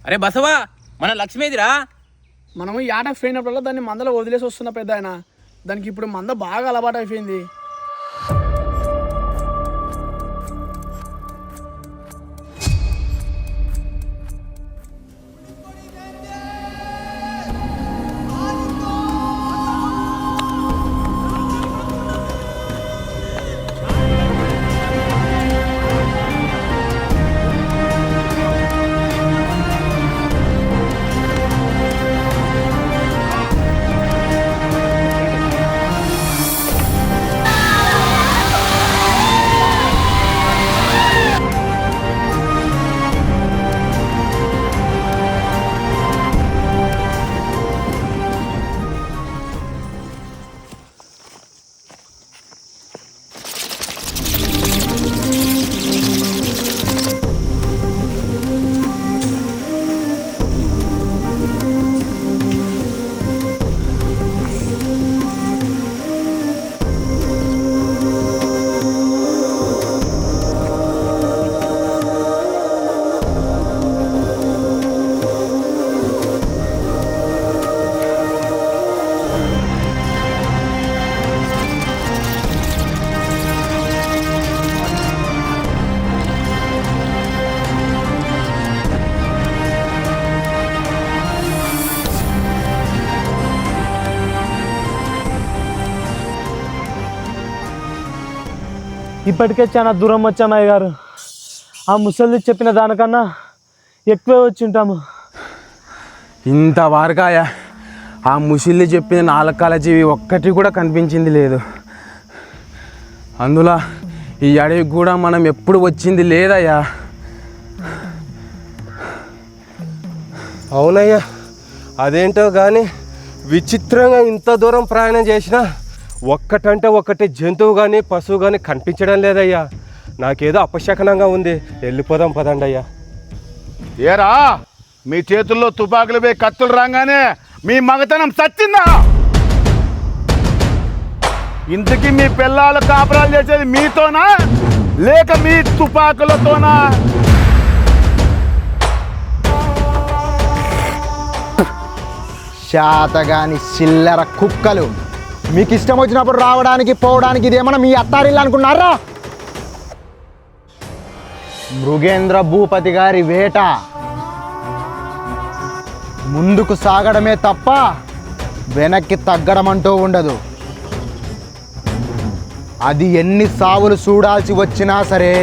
అరే బసవా, మన లక్ష్మీదిరా. మనము ఈ ఆటకు పోయినప్పుడల్లా దాన్ని మందలో వదిలేసి వస్తున్న పెద్ద ఆయన. దానికి ఇప్పుడు మంద బాగా అలవాటు అయిపోయింది. ఇప్పటికే చాలా దూరం వచ్చాము అయ్యగారు. ఆ ముసలి చెప్పిన దానికన్నా ఎక్కువే వచ్చి ఉంటాము. ఇంత వారకాయ ఆ ముసిల్లి చెప్పిన 4 కాల జీవి ఒక్కటి కూడా కనిపించింది లేదు. అందులో ఈ అడవి కూడా మనం ఎప్పుడు వచ్చింది లేదయ్యా. అవునయ్యా, అదేంటో కానీ విచిత్రంగా ఇంత దూరం ప్రయాణం చేసినా ఒక్కటంటే ఒక్కటి జంతువు కానీ పశువు కానీ కనిపించడం లేదయ్యా. నాకేదో అపశకనంగా ఉంది. వెళ్ళిపోదాం పదండి అయ్యా. ఏరా, మీ చేతుల్లో తుపాకులు పోయి కత్తులు రాగానే మీ మగతనం సచ్చిందా? ఇంతకీ మీ పిల్లలు కాపురాలు చేసేది మీతోనా లేక మీ తుపాకులతోనా? శాతగాని చిల్లర కుక్కలు, మీకు ఇష్టం వచ్చినప్పుడు రావడానికి పోవడానికి ఇదేమన్నా మీ అత్తారిల్లు అనుకున్నారా? మృగేంద్ర భూపతి గారి వేట ముందుకు సాగడమే తప్ప వెనక్కి తగ్గడం అంటూ ఉండదు. అది ఎన్ని సావులు చూడాల్సి వచ్చినా సరే